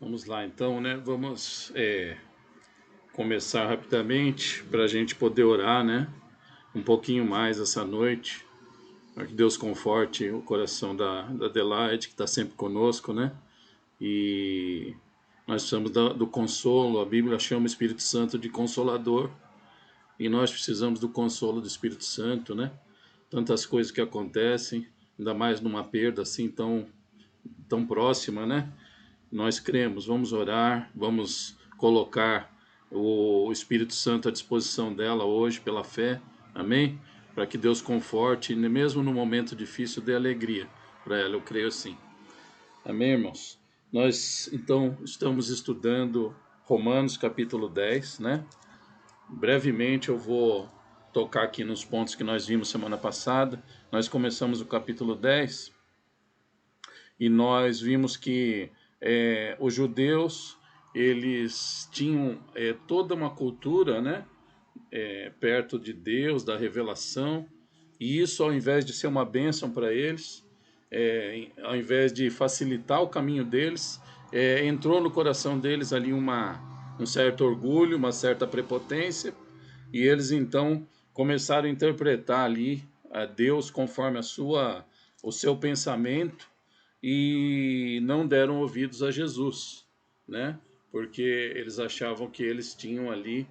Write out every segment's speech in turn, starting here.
Vamos lá, então, né? Vamos começar rapidamente para a gente poder orar, né? Um pouquinho mais essa noite, para que Deus conforte o coração da Adelaide, que está sempre conosco, né? E nós precisamos do consolo. A Bíblia chama o Espírito Santo de Consolador, e nós precisamos do consolo do Espírito Santo, né? Tantas coisas que acontecem, ainda mais numa perda assim tão próxima, né? Nós cremos, vamos orar, vamos colocar o Espírito Santo à disposição dela hoje pela fé, amém? Para que Deus conforte, mesmo no momento difícil, dê alegria para ela, eu creio assim. Amém, irmãos? Nós, então, estamos estudando Romanos capítulo 10, né? Brevemente eu vou tocar aqui nos pontos que nós vimos semana passada. Nós começamos o capítulo 10 e nós vimos que os judeus, eles tinham toda uma cultura, né, perto de Deus, da revelação, e isso, ao invés de ser uma bênção para eles, ao invés de facilitar o caminho deles, entrou no coração deles ali um certo orgulho, uma certa prepotência, e eles então começaram a interpretar ali a Deus conforme o seu pensamento, e não deram ouvidos a Jesus, né? Porque eles achavam que eles tinham ali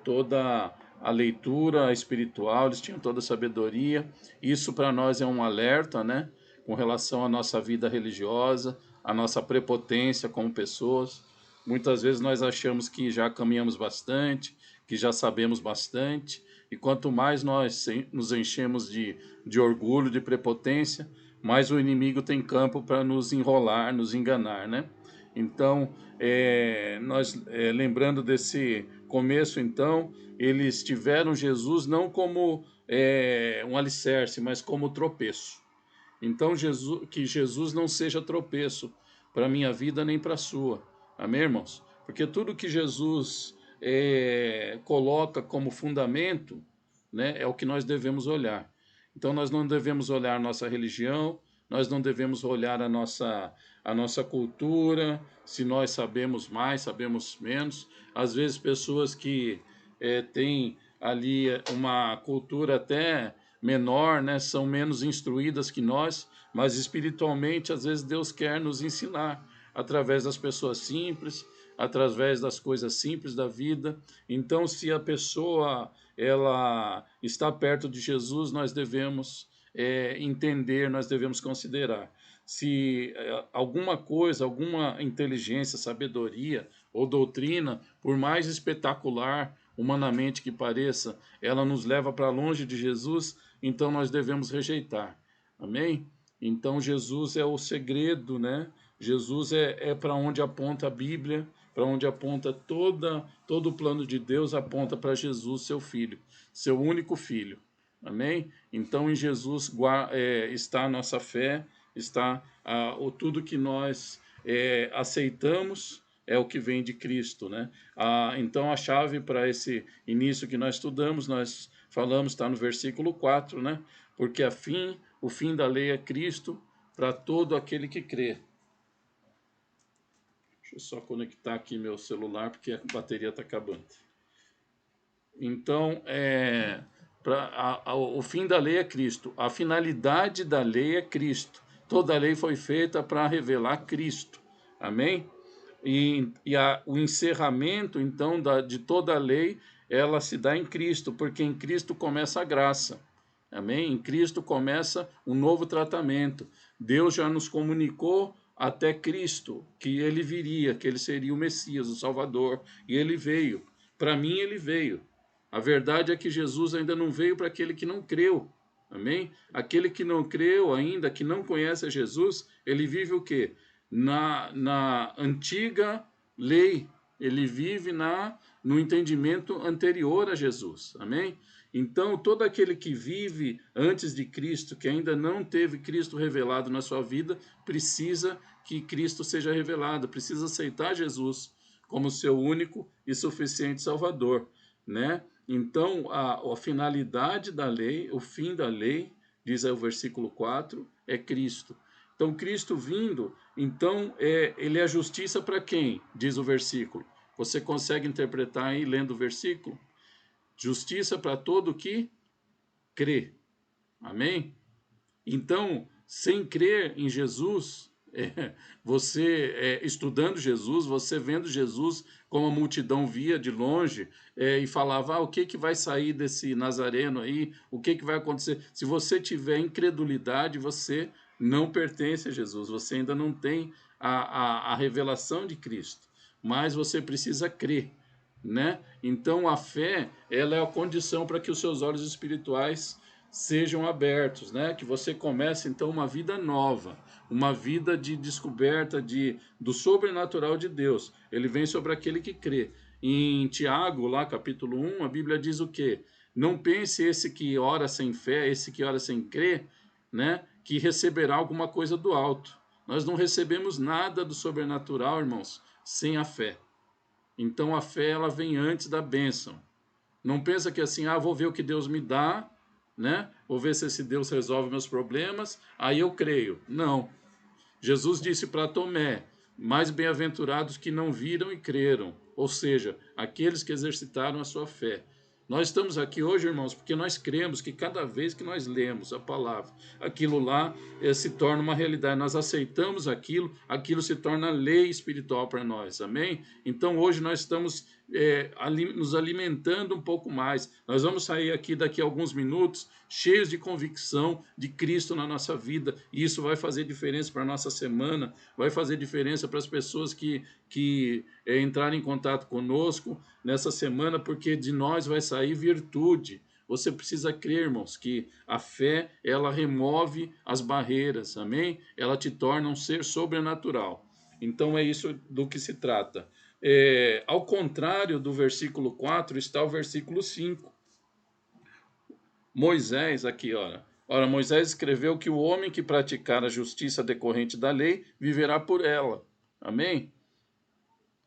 toda a leitura espiritual, eles tinham toda a sabedoria. Isso para nós é um alerta, né? Com relação à nossa vida religiosa, à nossa prepotência como pessoas. Muitas vezes nós achamos que já caminhamos bastante, que já sabemos bastante, e quanto mais nós nos enchemos de orgulho, de prepotência, mais o inimigo tem campo para nos enrolar, nos enganar, né? Então, lembrando desse começo, então, eles tiveram Jesus não como um alicerce, mas como tropeço. Então, que Jesus não seja tropeço para a minha vida nem para a sua. Amém, irmãos? Porque tudo que Jesus coloca como fundamento, né, é o que nós devemos olhar. Então, nós não devemos olhar a nossa religião, nós não devemos olhar a nossa cultura, se nós sabemos mais, sabemos menos. Às vezes, pessoas que têm ali uma cultura até menor, né, são menos instruídas que nós, mas espiritualmente, às vezes, Deus quer nos ensinar através das pessoas simples, através das coisas simples da vida. Então, se a pessoa ela está perto de Jesus, nós devemos entender, nós devemos considerar. Se alguma coisa, alguma inteligência, sabedoria ou doutrina, por mais espetacular humanamente que pareça, ela nos leva para longe de Jesus, então nós devemos rejeitar. Amém? Então Jesus é o segredo, né? Jesus é para onde aponta a Bíblia, para onde aponta todo o plano de Deus, aponta para Jesus, seu Filho, seu único Filho. Amém? Então em Jesus está a nossa fé, está tudo que nós aceitamos é o que vem de Cristo, né? Então a chave para esse início que nós estudamos, nós falamos, está no versículo 4, né? Porque o fim da lei é Cristo para todo aquele que crê. Deixa eu só conectar aqui meu celular, porque a bateria está acabando. Então, o fim da lei é Cristo. A finalidade da lei é Cristo. Toda a lei foi feita para revelar Cristo. Amém? O encerramento, então, de toda a lei, ela se dá em Cristo, porque em Cristo começa a graça. Amém? Em Cristo começa um novo tratamento. Deus já nos comunicou até Cristo que ele viria, que ele seria o Messias, o Salvador, e ele veio. Para mim, ele veio. A verdade é que Jesus ainda não veio para aquele que não creu. Amém? Aquele que não creu ainda, que não conhece a Jesus, ele vive o quê? Na antiga lei. Ele vive no entendimento anterior a Jesus. Amém? Então, todo aquele que vive antes de Cristo, que ainda não teve Cristo revelado na sua vida, precisa que Cristo seja revelado, precisa aceitar Jesus como seu único e suficiente Salvador, né? Então, a finalidade da lei, o fim da lei, diz aí o versículo 4, é Cristo. Então, Cristo vindo, então, ele é a justiça para quem? Diz o versículo. Você consegue interpretar aí, lendo o versículo? Justiça para todo que crê. Amém? Então, sem crer em Jesus, você estudando Jesus, você vendo Jesus como a multidão via de longe e falava, o que vai sair desse Nazareno aí? O que vai acontecer? Se você tiver incredulidade, você não pertence a Jesus, você ainda não tem a revelação de Cristo, mas você precisa crer, né? Então a fé, ela é a condição para que os seus olhos espirituais sejam abertos, né? Que você comece então uma vida nova, uma vida de descoberta do sobrenatural de Deus. Ele vem sobre aquele que crê. Em Tiago, lá capítulo 1, a Bíblia diz o quê? Não pense esse que ora sem fé, esse que ora sem crer, né? Que receberá alguma coisa do alto. Nós não recebemos nada do sobrenatural, irmãos, sem a fé. Então a fé, ela vem antes da bênção. Não pensa que assim, vou ver o que Deus me dá, né? Vou ver se esse Deus resolve meus problemas, aí eu creio. Não. Jesus disse para Tomé, mais bem-aventurados que não viram e creram, ou seja, aqueles que exercitaram a sua fé. Nós estamos aqui hoje, irmãos, porque nós cremos que cada vez que nós lemos a palavra, aquilo lá se torna uma realidade. Nós aceitamos aquilo se torna lei espiritual para nós, amém? Então hoje nós estamos nos alimentando um pouco mais. Nós vamos sair aqui daqui a alguns minutos cheios de convicção de Cristo na nossa vida, e isso vai fazer diferença para a nossa semana, vai fazer diferença para as pessoas que entrarem em contato conosco nessa semana, porque de nós vai sair virtude. Você precisa crer, irmãos, que a fé, ela remove as barreiras, amém? Ela te torna um ser sobrenatural. Então é isso do que se trata. Ao contrário do versículo 4 está o versículo 5. Moisés, aqui, ora, Moisés escreveu que o homem que praticar a justiça decorrente da lei viverá por ela. Amém?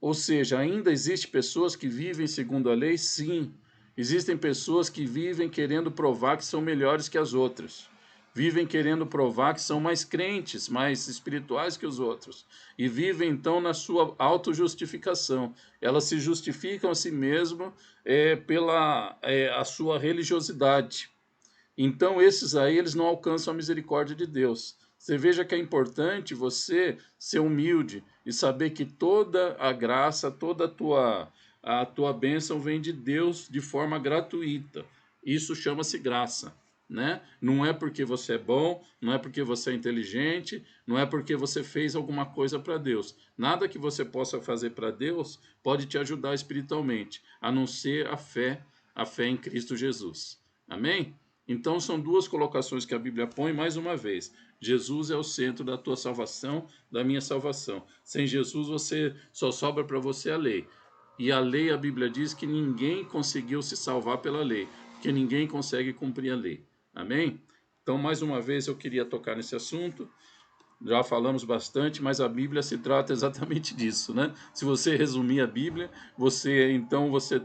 Ou seja, ainda existem pessoas que vivem segundo a lei? Sim. Existem pessoas que vivem querendo provar que são melhores que as outras. Vivem querendo provar que são mais crentes, mais espirituais que os outros. E vivem, então, na sua autojustificação. Elas se justificam a si mesmas pela a sua religiosidade. Então, esses aí, eles não alcançam a misericórdia de Deus. Você veja que é importante você ser humilde e saber que toda a graça, toda a tua bênção vem de Deus de forma gratuita. Isso chama-se graça, né? Não é porque você é bom, não é porque você é inteligente, não é porque você fez alguma coisa para Deus. Nada que você possa fazer para Deus pode te ajudar espiritualmente, a não ser a fé em Cristo Jesus. Amém? Então são duas colocações que a Bíblia põe mais uma vez. Jesus é o centro da tua salvação, da minha salvação. Sem Jesus só sobra para você a lei. E a lei, a Bíblia diz que ninguém conseguiu se salvar pela lei, porque ninguém consegue cumprir a lei. Amém? Então, mais uma vez, eu queria tocar nesse assunto. Já falamos bastante, mas a Bíblia se trata exatamente disso, né? Se você resumir a Bíblia, você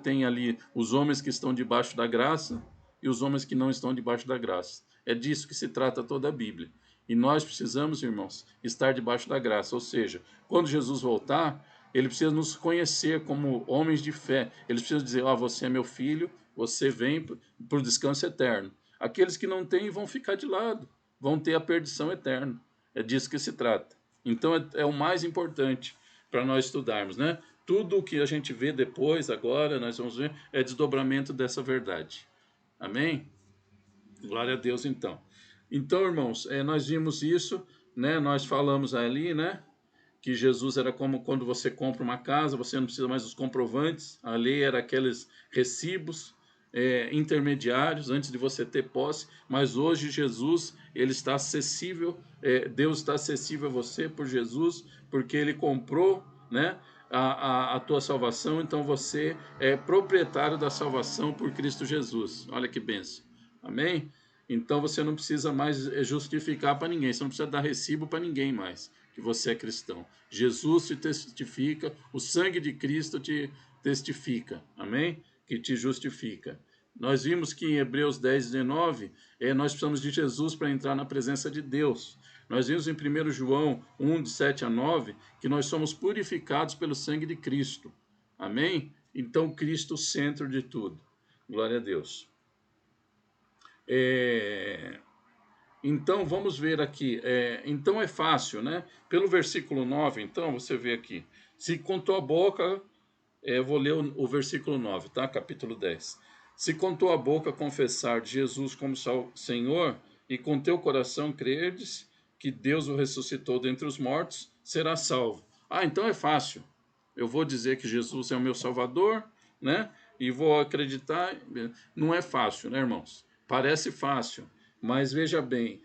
tem ali os homens que estão debaixo da graça e os homens que não estão debaixo da graça. É disso que se trata toda a Bíblia. E nós precisamos, irmãos, estar debaixo da graça. Ou seja, quando Jesus voltar, ele precisa nos conhecer como homens de fé. Ele precisa dizer, você é meu filho, você vem para o descanso eterno. Aqueles que não têm vão ficar de lado, vão ter a perdição eterna. É disso que se trata. Então é o mais importante para nós estudarmos, né? Tudo o que a gente vê depois, agora, nós vamos ver, é desdobramento dessa verdade. Amém? Glória a Deus, então. Então, irmãos, nós vimos isso, né? Nós falamos ali, né? Que Jesus era como quando você compra uma casa, você não precisa mais dos comprovantes. A lei era aqueles recibos intermediários antes de você ter posse, mas hoje Jesus, ele está acessível, Deus está acessível a você por Jesus, porque ele comprou, né, a tua salvação, então você é proprietário da salvação por Cristo Jesus. Olha que bênção. Amém? Então você não precisa mais justificar para ninguém, você não precisa dar recibo para ninguém mais, que você é cristão. Jesus te testifica, o sangue de Cristo te testifica, amém? Que te justifica. Nós vimos que em Hebreus 10, 19, nós precisamos de Jesus para entrar na presença de Deus. Nós vimos em 1 João 1, de 7 a 9, que nós somos purificados pelo sangue de Cristo. Amém? Então, Cristo, centro de tudo. Glória a Deus. Então, vamos ver aqui. Então, é fácil, né? Pelo versículo 9, então, você vê aqui. Se com tua boca... eu vou ler o versículo 9, tá? Capítulo 10. Se com tua boca confessar de Jesus como Senhor e com teu coração creres que Deus o ressuscitou dentre os mortos, será salvo. Ah, então é fácil. Eu vou dizer que Jesus é o meu Salvador, né? E vou acreditar. Não é fácil, né, irmãos? Parece fácil, mas veja bem,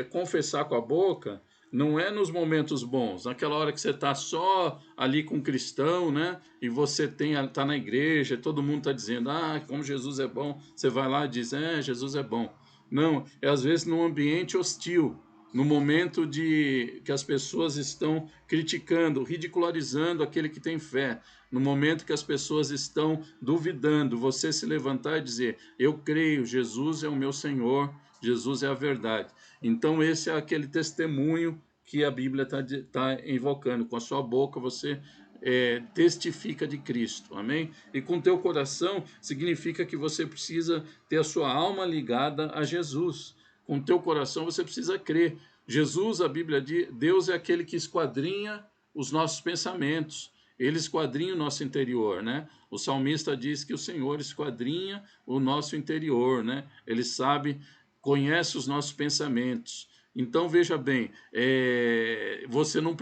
confessar com a boca não é nos momentos bons, naquela hora que você está só ali com um cristão, né? E você tá na igreja, todo mundo está dizendo, como Jesus é bom. Você vai lá e diz, Jesus é bom. Não, é às vezes num ambiente hostil, no momento que as pessoas estão criticando, ridicularizando aquele que tem fé, no momento que as pessoas estão duvidando, você se levantar e dizer, eu creio, Jesus é o meu Senhor, Jesus é a verdade. Então esse é aquele testemunho que a Bíblia tá invocando. Com a sua boca você testifica de Cristo, amém? E com teu coração significa que você precisa ter a sua alma ligada a Jesus. Com teu coração você precisa crer. Jesus, a Bíblia diz, Deus é aquele que esquadrinha os nossos pensamentos. Ele esquadrinha o nosso interior, né? O salmista diz que o Senhor esquadrinha o nosso interior, né? Ele sabe, conhece os nossos pensamentos. Então, veja bem, você não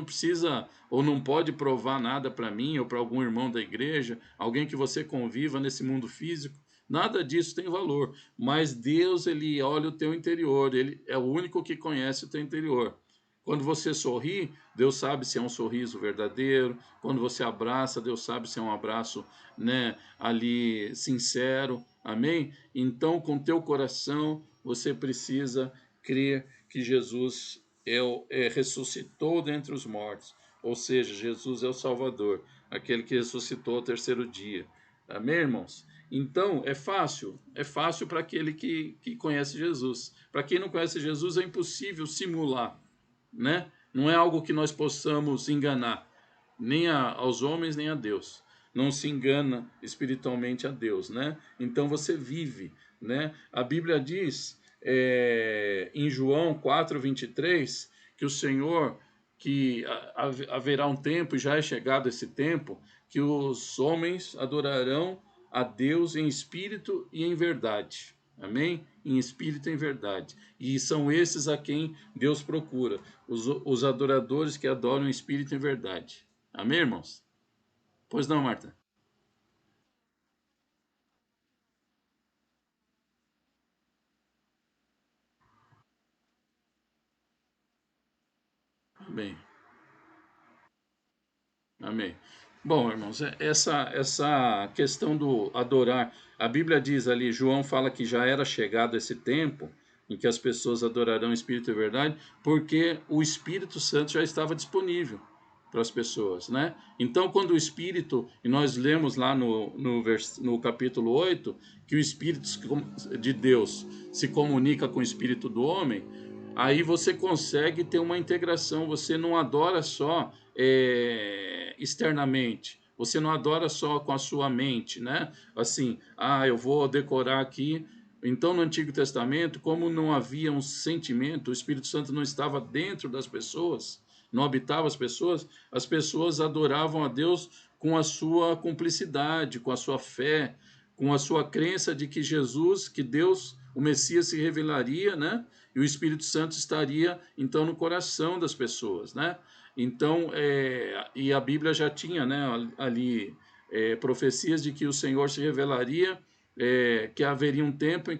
precisa ou não pode provar nada para mim ou para algum irmão da igreja, alguém que você conviva nesse mundo físico. Nada disso tem valor, mas Deus, ele olha o teu interior, ele é o único que conhece o teu interior. Quando você sorri, Deus sabe se é um sorriso verdadeiro. Quando você abraça, Deus sabe se é um abraço, né, ali sincero. Amém? Então, com teu coração, você precisa crer que Jesus ressuscitou dentre os mortos. Ou seja, Jesus é o Salvador, aquele que ressuscitou ao terceiro dia. Amém, irmãos? Então, é fácil para aquele que conhece Jesus. Para quem não conhece Jesus, é impossível simular, né? Não é algo que nós possamos enganar, nem aos homens, nem a Deus. Não se engana espiritualmente a Deus, né? Então você vive, né? A Bíblia diz em João 4:23 que o Senhor, que haverá um tempo, e já é chegado esse tempo, que os homens adorarão a Deus em espírito e em verdade. Amém? Em espírito e em verdade. E são esses a quem Deus procura, os adoradores que adoram em espírito e em verdade. Amém, irmãos? Pois não, Marta? Amém. Amém. Bom, irmãos, essa questão do adorar, a Bíblia diz ali, João fala que já era chegado esse tempo em que as pessoas adorarão em espírito e verdade, porque o Espírito Santo já estava disponível para as pessoas, né? Então, quando o Espírito, e nós lemos lá no capítulo 8, que o Espírito de Deus se comunica com o Espírito do homem, aí você consegue ter uma integração, você não adora só externamente, você não adora só com a sua mente, né? Assim, eu vou decorar aqui. Então, no Antigo Testamento, como não havia um sentimento, o Espírito Santo não estava dentro das pessoas, não habitava as pessoas adoravam a Deus com a sua cumplicidade, com a sua fé, com a sua crença de que Jesus, que Deus, o Messias se revelaria, né? E o Espírito Santo estaria, então, no coração das pessoas, né? Então, e a Bíblia já tinha, né, ali profecias de que o Senhor se revelaria, que haveria um tempo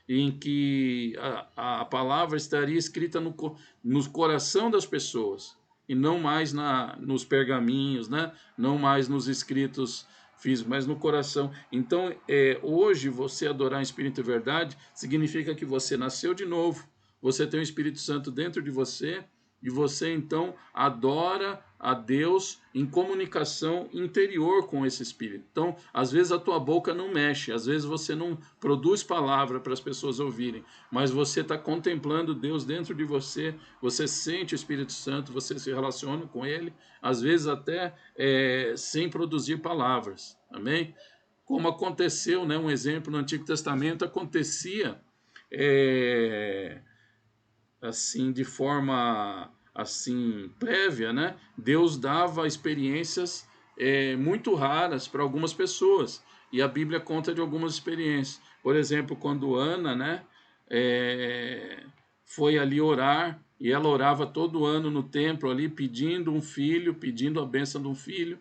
em que a palavra estaria escrita no coração das pessoas, e não mais nos pergaminhos, né? Não mais nos escritos físicos, mas no coração. Então, hoje, você adorar em espírito e verdade significa que você nasceu de novo, você tem o Espírito Santo dentro de você, E você então adora a Deus em comunicação interior com esse Espírito. Então, às vezes a tua boca não mexe, às vezes você não produz palavra para as pessoas ouvirem, mas você está contemplando Deus dentro de você, você sente o Espírito Santo, você se relaciona com Ele, às vezes até sem produzir palavras. Amém? Como aconteceu, né, um exemplo no Antigo Testamento, acontecia assim, de forma assim prévia, né? Deus dava experiências muito raras para algumas pessoas, e a Bíblia conta de algumas experiências. Por exemplo, quando Ana, né, foi ali orar, e ela orava todo ano no templo ali, pedindo um filho, pedindo a bênção de um filho,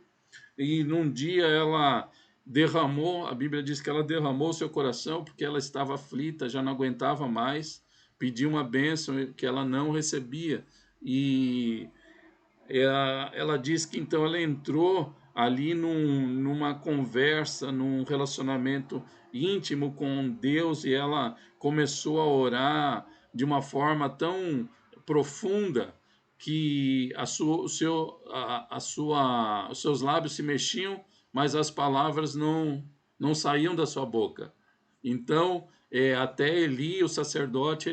e num dia ela derramou, a Bíblia diz que ela derramou seu coração porque ela estava aflita, já não aguentava mais, pediu uma bênção que ela não recebia. E ela diz que então ela entrou ali numa conversa, num relacionamento íntimo com Deus, e ela começou a orar de uma forma tão profunda que os seus lábios se mexiam, mas as palavras não saíam da sua boca. Então, até Eli, o sacerdote,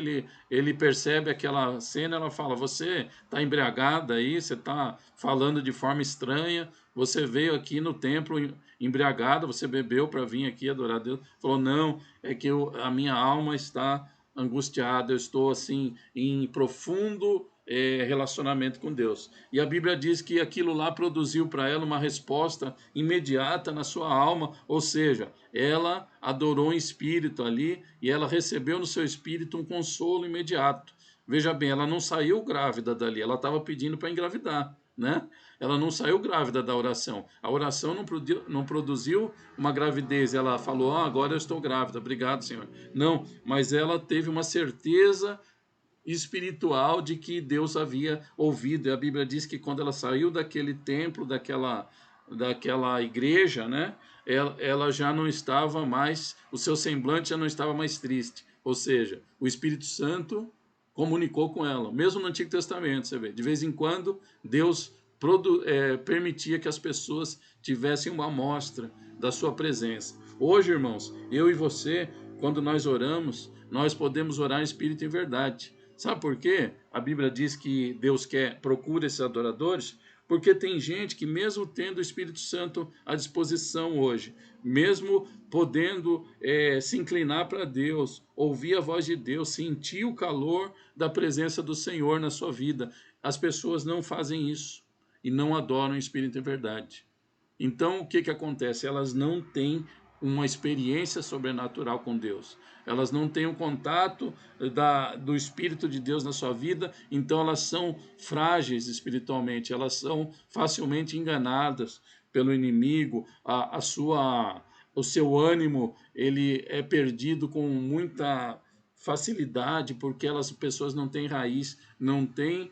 ele percebe aquela cena, ela fala: você está embriagada aí, você está falando de forma estranha, você veio aqui no templo embriagada, você bebeu para vir aqui adorar a Deus. Falou: não, é que a minha alma está angustiada, eu estou assim em profundo relacionamento com Deus. E a Bíblia diz que aquilo lá produziu para ela uma resposta imediata na sua alma, ou seja, ela adorou em espírito ali e ela recebeu no seu espírito um consolo imediato. Veja bem, ela não saiu grávida dali, ela estava pedindo para engravidar, né? Ela não saiu grávida da oração. A oração não produziu uma gravidez. Ela falou: agora eu estou grávida, obrigado, Senhor. Não, mas ela teve uma certeza espiritual de que Deus havia ouvido. E a Bíblia diz que quando ela saiu daquele templo, daquela igreja, né, ela já não estava mais, o seu semblante já não estava mais triste. Ou seja, o Espírito Santo comunicou com ela. Mesmo no Antigo Testamento, você vê, de vez em quando Deus permitia que as pessoas tivessem uma amostra da sua presença. Hoje, irmãos, eu e você, quando nós oramos, nós podemos orar em espírito e em verdade. Sabe por quê? A Bíblia diz que Deus procura esses adoradores, porque tem gente que, mesmo tendo o Espírito Santo à disposição hoje, mesmo podendo se inclinar para Deus, ouvir a voz de Deus, sentir o calor da presença do Senhor na sua vida, as pessoas não fazem isso e não adoram em espírito e verdade. Então, o que acontece? Elas não têm uma experiência sobrenatural com Deus. Elas não têm um contato do Espírito de Deus na sua vida, então elas são frágeis espiritualmente, elas são facilmente enganadas pelo inimigo, o seu ânimo ele é perdido com muita facilidade, porque as pessoas não têm raiz, não têm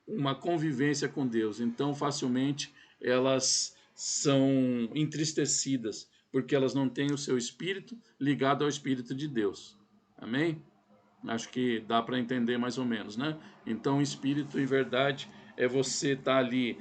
uma convivência com Deus, então facilmente elas são entristecidas, porque elas não têm o seu espírito ligado ao Espírito de Deus. Amém? Acho que dá para entender mais ou menos, né? Então, espírito e verdade é você estar ali.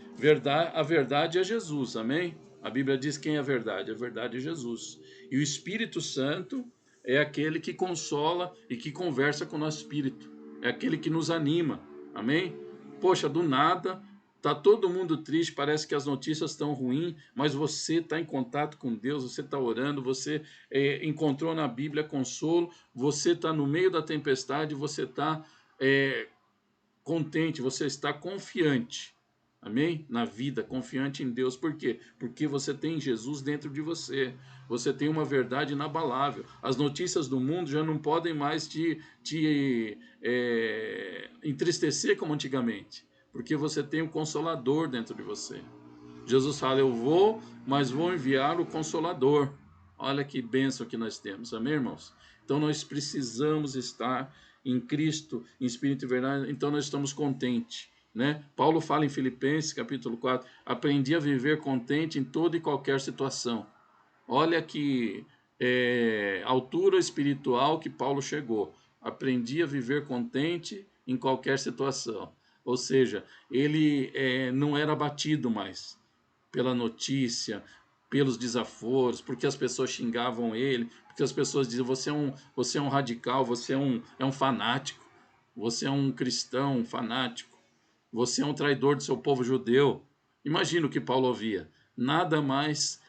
A verdade é Jesus, amém? A Bíblia diz quem é a verdade. A verdade é Jesus. E o Espírito Santo é aquele que consola e que conversa com o nosso espírito. É aquele que nos anima, amém? Poxa, do nada, tá todo mundo triste, parece que as notícias estão ruins, mas você está em contato com Deus, você está orando, você encontrou na Bíblia consolo, você está no meio da tempestade, você está contente, você está confiante, amém? Na vida, confiante em Deus. Por quê? Porque você tem Jesus dentro de você, você tem uma verdade inabalável. As notícias do mundo já não podem mais te entristecer como antigamente, porque você tem um Consolador dentro de você. Jesus fala: eu vou, mas vou enviar o Consolador. Olha que bênção que nós temos, amém, irmãos? Então nós precisamos estar em Cristo, em espírito e verdade, então nós estamos contentes, né? Paulo fala em Filipenses, capítulo 4, aprendi a viver contente em toda e qualquer situação. Olha que altura espiritual que Paulo chegou. Aprendi a viver contente em qualquer situação. Ou seja, ele não era abatido mais pela notícia, pelos desaforos, porque as pessoas xingavam ele, porque as pessoas diziam: você é um radical, você é um fanático, você é um cristão fanático, você é um traidor do seu povo judeu. Imagina o que Paulo ouvia. Nada mais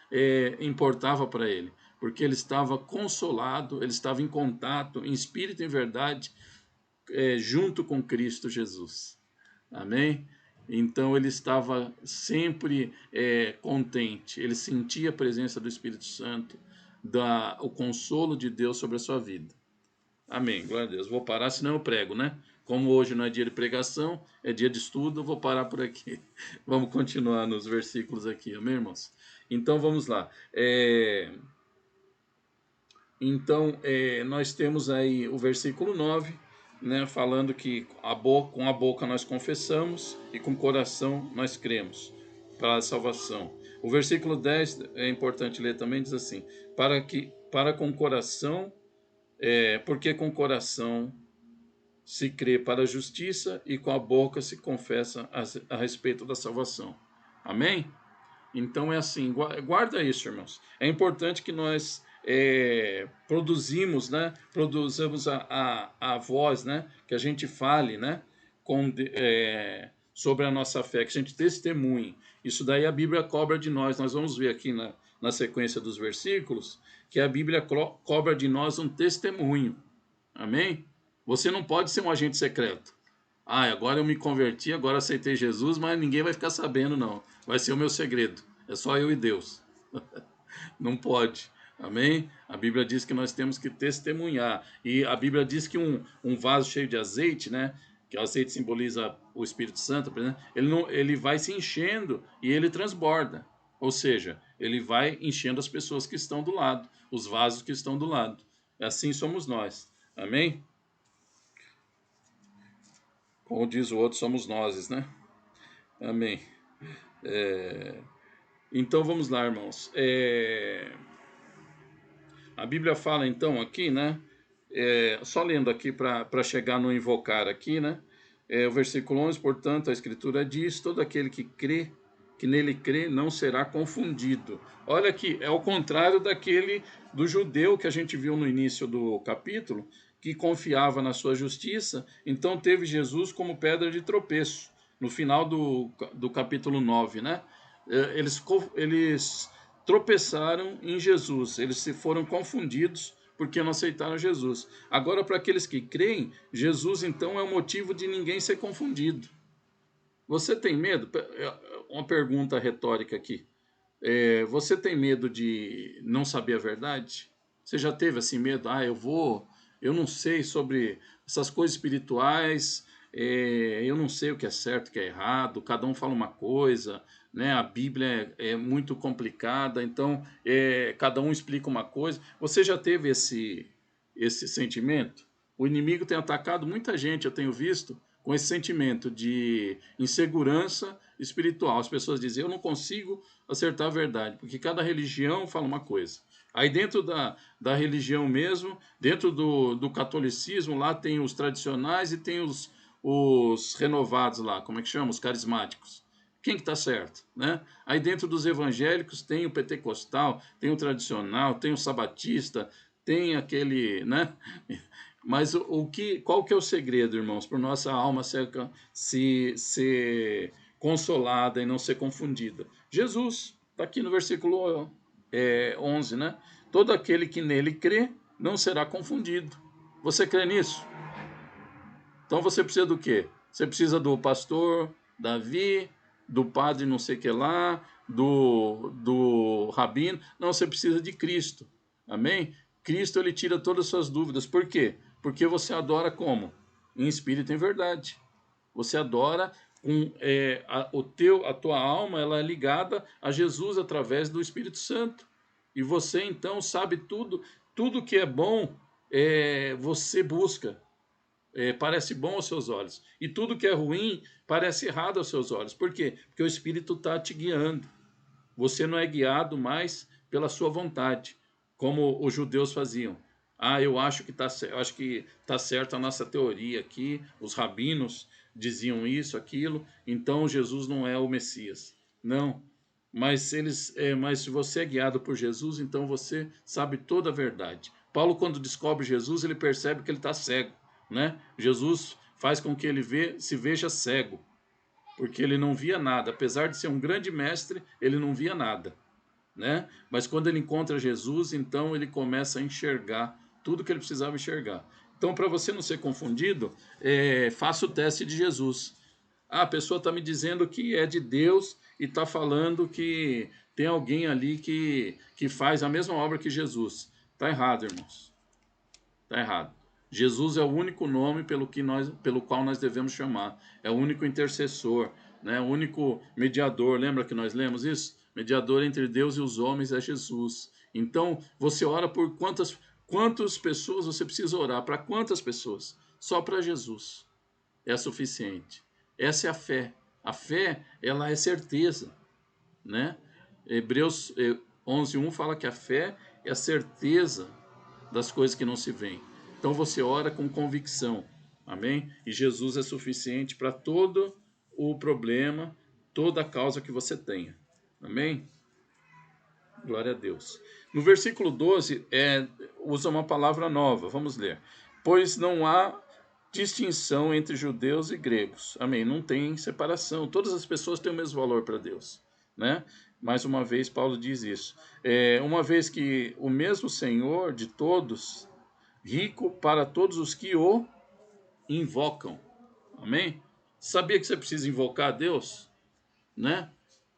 importava para ele, porque ele estava consolado, ele estava em contato, em espírito e em verdade, junto com Cristo Jesus. Amém? Então ele estava sempre contente, ele sentia a presença do Espírito Santo, o consolo de Deus sobre a sua vida. Amém, glória a Deus. Vou parar, senão eu prego, né? Como hoje não é dia de pregação, é dia de estudo, eu vou parar por aqui. Vamos continuar nos versículos aqui, amém, irmãos? Então vamos lá. Então, nós temos aí o versículo 9, né, falando que com a boca nós confessamos e com o coração nós cremos para a salvação. O versículo 10 é importante ler também, diz assim: para com o coração, porque com o coração se crê para a justiça e com a boca se confessa a respeito da salvação. Amém? Então é assim, guarda isso, irmãos. É importante que nós produzamos a voz, né? Que a gente fale, né? Sobre a nossa fé, que a gente testemunhe. Isso daí a Bíblia cobra de nós. Nós vamos ver aqui na sequência dos versículos que a Bíblia cobra de nós um testemunho. Amém? Você não pode ser um agente secreto. Agora eu me converti, agora aceitei Jesus, mas ninguém vai ficar sabendo, não. Vai ser o meu segredo. É só eu e Deus. Não pode. Amém? A Bíblia diz que nós temos que testemunhar. E a Bíblia diz que um vaso cheio de azeite, né? Que o azeite simboliza o Espírito Santo, por exemplo, ele vai se enchendo e ele transborda. Ou seja, ele vai enchendo as pessoas que estão do lado, os vasos que estão do lado. Assim somos nós. Amém? Como diz o outro, somos nós, né? Amém. Então vamos lá, irmãos. A Bíblia fala então aqui, né? Só lendo aqui para chegar no invocar aqui, né? O versículo 11: portanto, a Escritura diz: todo aquele que nele crê, não será confundido. Olha aqui, é o contrário do judeu que a gente viu no início do capítulo, que confiava na sua justiça, então teve Jesus como pedra de tropeço, no final do capítulo 9, né? Eles tropeçaram em Jesus, eles se foram confundidos porque não aceitaram Jesus. Agora, para aqueles que creem, Jesus então é o motivo de ninguém ser confundido. Você tem medo? Uma pergunta retórica aqui. Você tem medo de não saber a verdade? Você já teve assim medo? Eu não sei sobre essas coisas espirituais, eu não sei o que é certo, o que é errado, cada um fala uma coisa, né? A Bíblia é muito complicada, então cada um explica uma coisa. Você já teve esse sentimento? O inimigo tem atacado muita gente, eu tenho visto, com esse sentimento de insegurança espiritual. As pessoas dizem: eu não consigo acertar a verdade, porque cada religião fala uma coisa. Aí dentro da religião mesmo, dentro do catolicismo, lá tem os tradicionais e tem os renovados lá, como é que chama? Os carismáticos. Quem que está certo, né? Aí dentro dos evangélicos tem o pentecostal, tem o tradicional, tem o sabatista, tem aquele, né? Mas qual que é o segredo, irmãos, para nossa alma ser consolada e não ser confundida? Jesus, está aqui no versículo 11, né? Todo aquele que nele crê não será confundido. Você crê nisso? Então você precisa do quê? Você precisa do pastor Davi, do padre não sei que lá, do rabino. Não, você precisa de Cristo. Amém? Cristo, ele tira todas as suas dúvidas. Por quê? Porque você adora como? Em espírito e em verdade. Você adora a tua alma, ela é ligada a Jesus através do Espírito Santo. E você então sabe tudo que é bom, você busca. Parece bom aos seus olhos. E tudo que é ruim parece errado aos seus olhos. Por quê? Porque o Espírito está te guiando. Você não é guiado mais pela sua vontade, como os judeus faziam. eu acho que tá certo a nossa teoria aqui, os rabinos diziam isso, aquilo, então Jesus não é o Messias. Não. Mas se você é guiado por Jesus, então você sabe toda a verdade. Paulo, quando descobre Jesus, ele percebe que ele está cego, né? Jesus faz com que ele se veja cego, porque ele não via nada. Apesar de ser um grande mestre, ele não via nada, né? Mas quando ele encontra Jesus, então ele começa a enxergar tudo que ele precisava enxergar. Então, para você não ser confundido, faça o teste de Jesus. A pessoa está me dizendo que é de Deus e está falando que tem alguém ali que faz a mesma obra que Jesus. Está errado, irmãos. Está errado. Jesus é o único nome pelo qual nós devemos chamar. É o único intercessor, né? O único mediador. Lembra que nós lemos isso? Mediador entre Deus e os homens é Jesus. Então, você ora por quantas pessoas você precisa orar? Para quantas pessoas? Só para Jesus. É suficiente. Essa é a fé. A fé, ela é certeza, né? Hebreus 11:1 fala que a fé é a certeza das coisas que não se veem. Então você ora com convicção, amém? E Jesus é suficiente para todo o problema, toda a causa que você tenha, amém? Glória a Deus. No versículo 12, usa uma palavra nova, vamos ler. Pois não há distinção entre judeus e gregos, amém? Não tem separação, todas as pessoas têm o mesmo valor para Deus, né? Mais uma vez, Paulo diz isso. Uma vez que o mesmo Senhor de todos, rico para todos os que o invocam. Amém? Sabia que você precisa invocar a Deus? Né?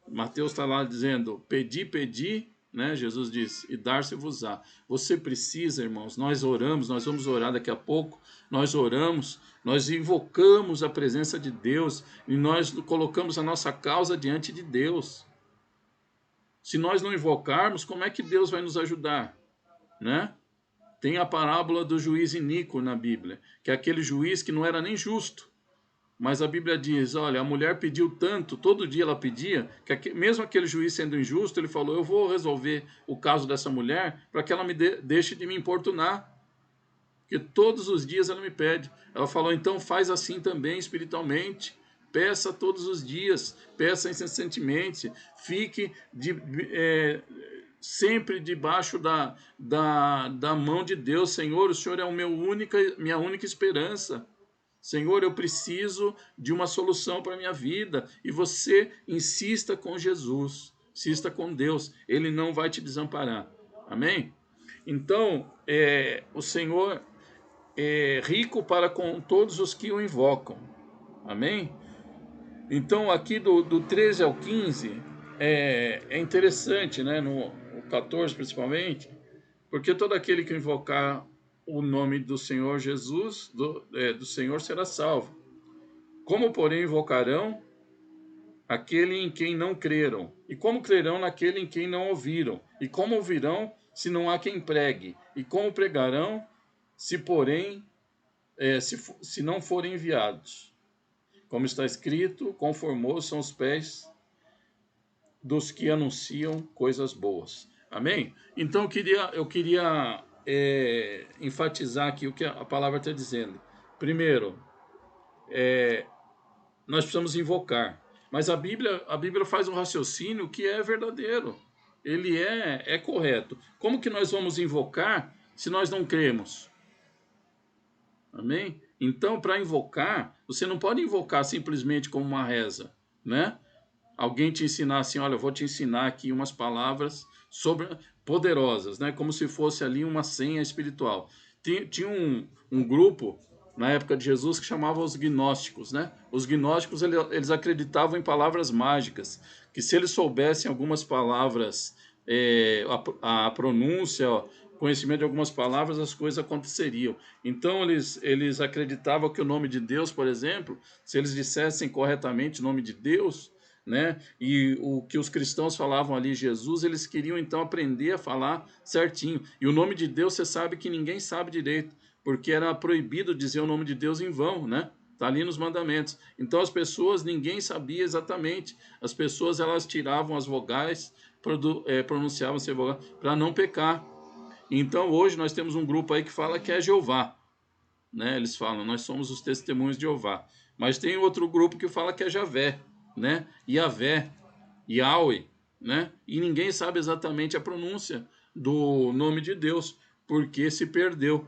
Mateus está lá dizendo, pedi, pedi, né? Jesus diz, e dar-se-vos-á. Você precisa, irmãos, nós oramos, nós vamos orar daqui a pouco, nós oramos, nós invocamos a presença de Deus e nós colocamos a nossa causa diante de Deus. Se nós não invocarmos, como é que Deus vai nos ajudar? Né? Tem a parábola do juiz iníquo na Bíblia, que é aquele juiz que não era nem justo. Mas a Bíblia diz, olha, a mulher pediu tanto, todo dia ela pedia, que mesmo aquele juiz sendo injusto, ele falou, eu vou resolver o caso dessa mulher para que ela deixe de me importunar. Porque todos os dias ela me pede. Ela falou, então faz assim também espiritualmente. Peça todos os dias, peça incessantemente, fique sempre debaixo da mão de Deus. Senhor, o Senhor é minha única esperança. Senhor, eu preciso de uma solução para a minha vida. E você insista com Jesus, insista com Deus. Ele não vai te desamparar. Amém? Então, o Senhor é rico para com todos os que o invocam. Amém? Então, aqui do 13 ao 15, é interessante, né? No 14 principalmente, porque todo aquele que invocar o nome do Senhor Jesus, do Senhor será salvo. Como, porém, invocarão aquele em quem não creram? E como crerão naquele em quem não ouviram? E como ouvirão se não há quem pregue? E como pregarão se, porém, se não forem enviados? Como está escrito, conformosos são os pés dos que anunciam coisas boas. Amém? Então eu queria enfatizar aqui o que a palavra está dizendo. Primeiro, nós precisamos invocar. Mas a Bíblia faz um raciocínio que é verdadeiro. Ele é correto. Como que nós vamos invocar se nós não cremos? Amém? Então, para invocar, você não pode invocar simplesmente como uma reza, né? Alguém te ensinar assim, olha, eu vou te ensinar aqui umas palavras poderosas, né? Como se fosse ali uma senha espiritual. Tinha um grupo na época de Jesus que chamava os gnósticos, né? Os gnósticos, eles acreditavam em palavras mágicas, que se eles soubessem algumas palavras, a pronúncia, conhecimento de algumas palavras, as coisas aconteceriam. Então eles acreditavam que o nome de Deus, por exemplo, se eles dissessem corretamente o nome de Deus, né? E o que os cristãos falavam ali, Jesus, eles queriam então aprender a falar certinho. E o nome de Deus, você sabe que ninguém sabe direito, porque era proibido dizer o nome de Deus em vão, né? Está ali nos mandamentos. Então as pessoas, ninguém sabia exatamente. As pessoas, elas tiravam as vogais, pronunciavam as vogais para não pecar. Então hoje nós temos um grupo aí que fala que é Jeová, né? Eles falam, nós somos os testemunhos de Jeová. Mas tem outro grupo que fala que é Javé, né? Yavé, Yahweh, né? E ninguém sabe exatamente a pronúncia do nome de Deus, porque se perdeu,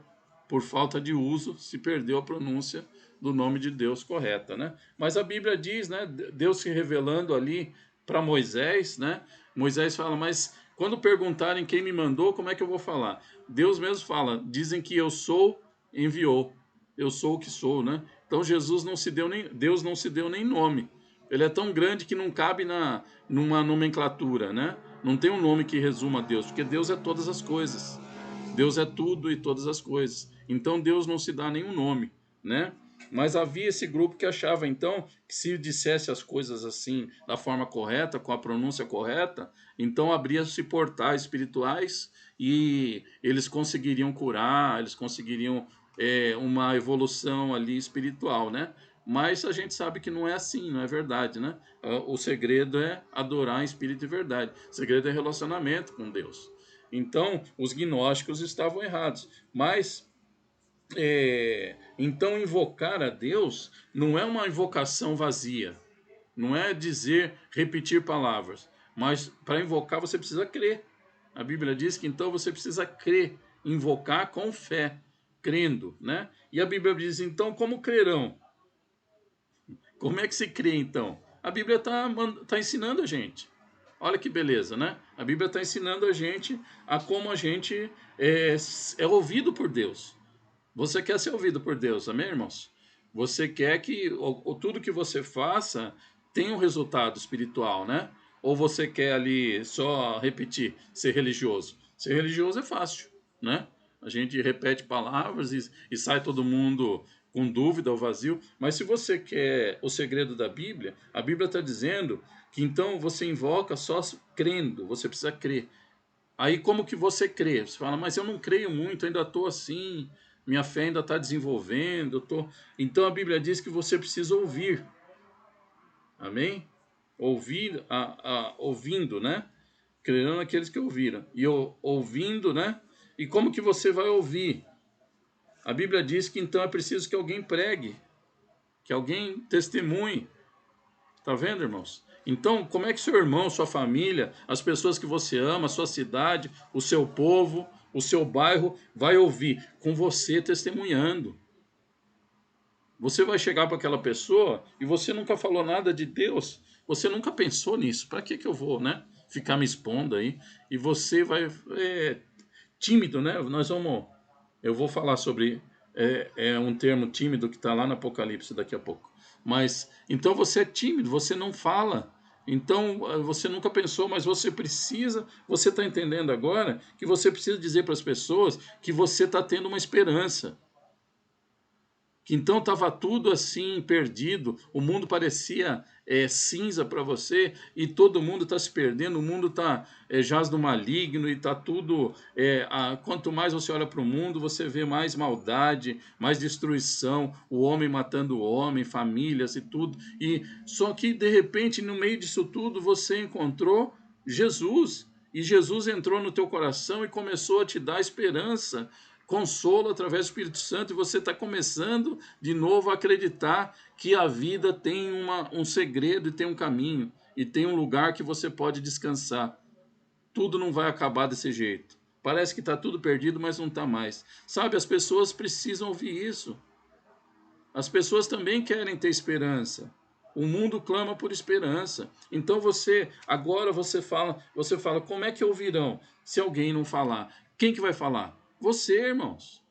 por falta de uso, se perdeu a pronúncia do nome de Deus correta, né? Mas a Bíblia diz, né? Deus se revelando ali para Moisés, né? Moisés fala, mas quando perguntarem quem me mandou, como é que eu vou falar? Deus mesmo fala, dizem que eu sou, enviou. Eu sou o que sou, né? Então Jesus não se deu nem, Deus não se deu nem nome. Ele é tão grande que não cabe numa nomenclatura, né? Não tem um nome que resuma Deus, porque Deus é todas as coisas. Deus é tudo e todas as coisas. Então Deus não se dá nenhum nome, né? Mas havia esse grupo que achava então que se dissesse as coisas assim da forma correta, com a pronúncia correta, então abria-se portais espirituais e eles conseguiriam curar, eles conseguiriam uma evolução ali espiritual, né? Mas a gente sabe que não é assim, não é verdade, né? O segredo é adorar em espírito e verdade. O segredo é relacionamento com Deus. Então, os gnósticos estavam errados. Mas, então, invocar a Deus não é uma invocação vazia. Não é dizer, repetir palavras. Mas, para invocar, você precisa crer. A Bíblia diz que, então, você precisa crer. Invocar com fé. Crendo, né? E a Bíblia diz, então, como crerão? Como é que se crê, então? A Bíblia tá ensinando a gente. Olha que beleza, né? A Bíblia está ensinando a gente a como a gente é ouvido por Deus. Você quer ser ouvido por Deus, amém, irmãos? Você quer que tudo que você faça tenha um resultado espiritual, né? Ou você quer ali só repetir, ser religioso? Ser religioso é fácil, né? A gente repete palavras e sai todo mundo com dúvida ou vazio. Mas se você quer o segredo da Bíblia, a Bíblia está dizendo que então você invoca só crendo, você precisa crer. Aí como que você crê? Você fala, mas eu não creio muito, ainda estou assim, minha fé ainda está desenvolvendo. Então a Bíblia diz que você precisa ouvir. Amém? Ouvir, ouvindo, né? Crerão naqueles que ouviram. E ouvindo, né? E como que você vai ouvir? A Bíblia diz que então é preciso que alguém pregue, que alguém testemunhe. Tá vendo, irmãos? Então, como é que seu irmão, sua família, as pessoas que você ama, a sua cidade, o seu povo, o seu bairro vai ouvir? Com você testemunhando. Você vai chegar para aquela pessoa e você nunca falou nada de Deus. Você nunca pensou nisso. Para que eu vou, né? Ficar me expondo aí. E você vai tímido, né? Eu vou falar sobre um termo tímido que está lá no Apocalipse daqui a pouco. Mas então você é tímido, você não fala. Então você nunca pensou, mas você precisa. Você está entendendo agora que você precisa dizer para as pessoas que você está tendo uma esperança. Que então estava tudo assim perdido, o mundo parecia cinza para você e todo mundo está se perdendo, o mundo está jaz do maligno e está tudo. Quanto mais você olha para o mundo, você vê mais maldade, mais destruição, o homem matando o homem, famílias e tudo. E só que de repente, no meio disso tudo, você encontrou Jesus. E Jesus entrou no teu coração e começou a te dar esperança, consolo através do Espírito Santo, e você está começando de novo a acreditar que a vida tem um segredo e tem um caminho, e tem um lugar que você pode descansar. Tudo não vai acabar desse jeito. Parece que está tudo perdido, mas não está mais. Sabe, as pessoas precisam ouvir isso. As pessoas também querem ter esperança. O mundo clama por esperança. Então agora você fala, como é que ouvirão se alguém não falar? Quem que vai falar? Você, irmãos.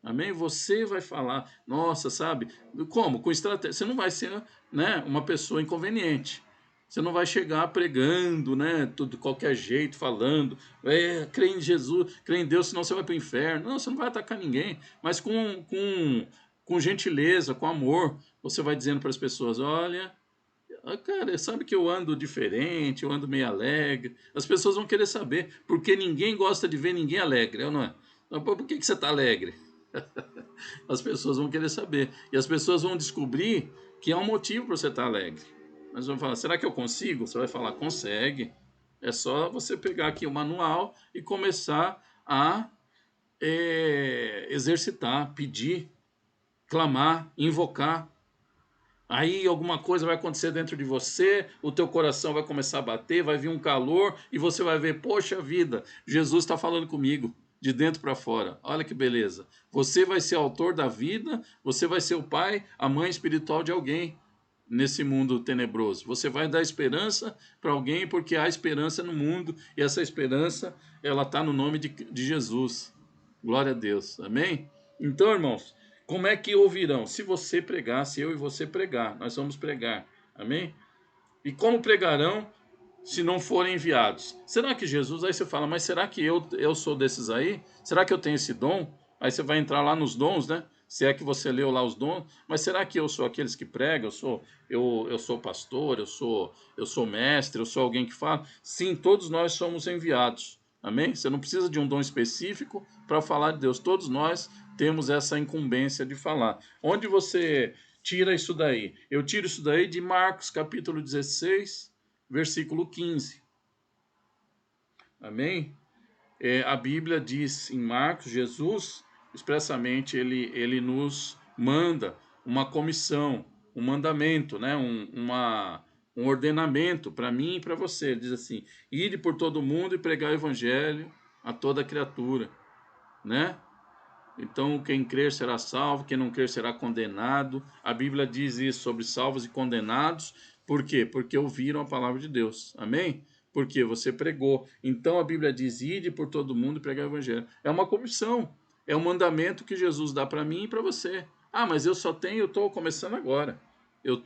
Amém? Você vai falar. Nossa, sabe? Como? Com estratégia. Você não vai ser, né, uma pessoa inconveniente. Você não vai chegar pregando, né, tudo de qualquer jeito, falando, crê em Jesus, crê em Deus, senão você vai para o inferno. Não, você não vai atacar ninguém, mas com gentileza, com amor, você vai dizendo para as pessoas, olha, cara, sabe que eu ando diferente, eu ando meio alegre. As pessoas vão querer saber, porque ninguém gosta de ver ninguém alegre, não é? Então, por que você está alegre? As pessoas vão querer saber. E as pessoas vão descobrir que há um motivo para você estar alegre. Mas vão falar, será que eu consigo? Você vai falar, consegue. É só você pegar aqui o manual e começar a exercitar, pedir, clamar, invocar. Aí alguma coisa vai acontecer dentro de você, o teu coração vai começar a bater, vai vir um calor e você vai ver, poxa vida, Jesus está falando comigo, de dentro para fora. Olha que beleza. Você vai ser autor da vida, você vai ser o pai, a mãe espiritual de alguém nesse mundo tenebroso. Você vai dar esperança para alguém porque há esperança no mundo e essa esperança, ela está no nome de Jesus. Glória a Deus. Amém? Então, irmãos, como é que ouvirão? Se você pregar, se eu e você pregar, nós vamos pregar. Amém? E como pregarão se não forem enviados? Será que Jesus, aí você fala, mas será que eu sou desses aí? Será que eu tenho esse dom? Aí você vai entrar lá nos dons, né? Se é que você leu lá os dons, mas será que eu sou aqueles que pregam? Eu sou pastor, eu sou mestre, eu sou alguém que fala? Sim, todos nós somos enviados. Amém? Você não precisa de um dom específico para falar de Deus. Todos nós temos essa incumbência de falar. Onde você tira isso daí? Eu tiro isso daí de Marcos capítulo 16, versículo 15. Amém? A Bíblia diz em Marcos, Jesus, expressamente, ele nos manda uma comissão, um mandamento, né? um ordenamento para mim e para você. Ele diz assim, ide por todo mundo e pregar o evangelho a toda criatura, né? Então, quem crer será salvo, quem não crer será condenado. A Bíblia diz isso sobre salvos e condenados. Por quê? Porque ouviram a palavra de Deus. Amém? Porque você pregou. Então, a Bíblia diz, ide por todo mundo e pregar o evangelho. É uma comissão. É um mandamento que Jesus dá para mim e para você. Ah, mas eu estou começando agora. Eu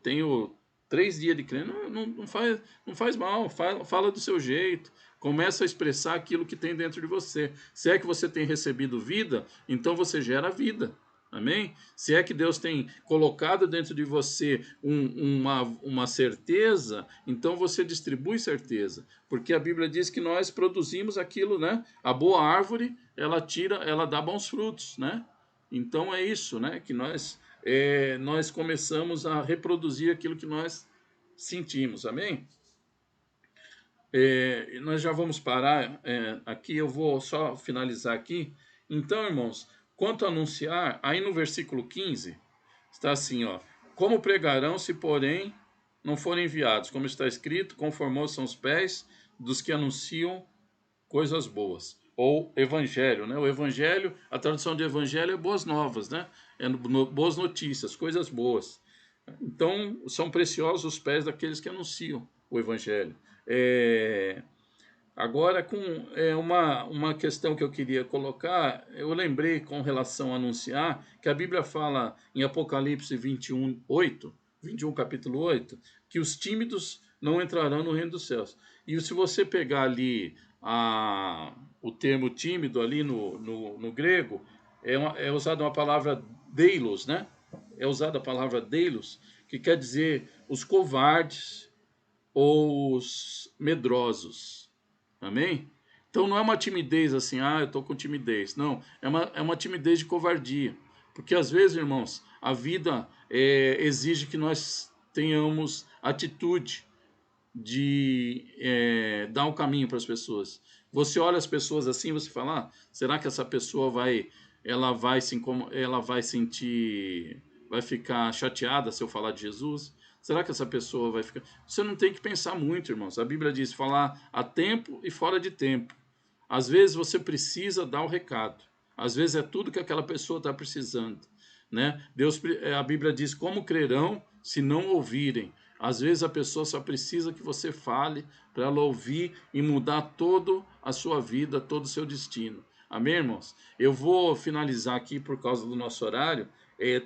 tenho 3 dias de crer. Não faz mal. Fala do seu jeito. Começa a expressar aquilo que tem dentro de você. Se é que você tem recebido vida, então você gera vida. Amém? Se é que Deus tem colocado dentro de você uma certeza, então você distribui certeza. Porque a Bíblia diz que nós produzimos aquilo, né? A boa árvore, ela dá bons frutos, né? Então é isso, né? Que nós começamos a reproduzir aquilo que nós sentimos. Amém? Nós já vamos parar aqui, eu vou só finalizar aqui. Então, irmãos, quanto a anunciar, aí no versículo 15, está assim, ó, como pregarão se, porém, não forem enviados? Como está escrito, conformosos são os pés dos que anunciam coisas boas. Ou evangelho, né? O evangelho, a tradução de evangelho é boas novas, né? Boas notícias, coisas boas. Então, são preciosos os pés daqueles que anunciam o evangelho. Agora, com uma questão que eu queria colocar, eu lembrei com relação a anunciar, que a Bíblia fala em Apocalipse 21, 8, 21, capítulo 8, que os tímidos não entrarão no reino dos céus. E se você pegar ali o termo tímido ali no grego, é usada uma palavra deilos, né? É usada a palavra deilos, que quer dizer os covardes ou os medrosos. Amém? Então não é uma timidez assim, eu estou com timidez. Não, é uma timidez de covardia. Porque às vezes, irmãos, a vida exige que nós tenhamos atitude de dar um caminho para as pessoas. Você olha as pessoas assim, você fala, será que essa pessoa ela vai sentir, vai ficar chateada se eu falar de Jesus? Será que essa pessoa vai ficar? Você não tem que pensar muito, irmãos. A Bíblia diz falar a tempo e fora de tempo. Às vezes você precisa dar o recado. Às vezes é tudo que aquela pessoa está precisando, né? A Bíblia diz como crerão se não ouvirem. Às vezes a pessoa só precisa que você fale para ela ouvir e mudar toda a sua vida, todo o seu destino. Amém, irmãos? Eu vou finalizar aqui por causa do nosso horário.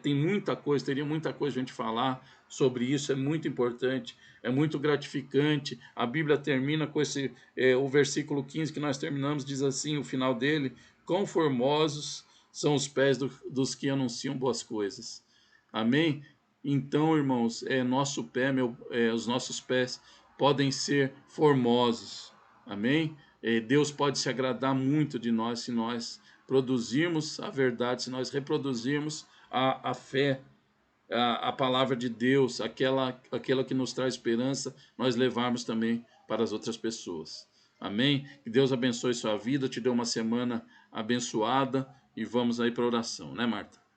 Tem muita coisa, teria muita coisa a gente falar sobre isso, é muito importante, é muito gratificante. A Bíblia termina com o versículo 15 que nós terminamos, diz assim, o final dele, quão formosos são os pés dos que anunciam boas coisas. Amém? Então, irmãos, os nossos pés podem ser formosos. Amém? Deus pode se agradar muito de nós se nós produzirmos a verdade, se nós reproduzirmos a fé, a palavra de Deus, aquela que nos traz esperança, nós levarmos também para as outras pessoas. Amém? Que Deus abençoe sua vida, te dê uma semana abençoada e vamos aí para a oração, né, Marta?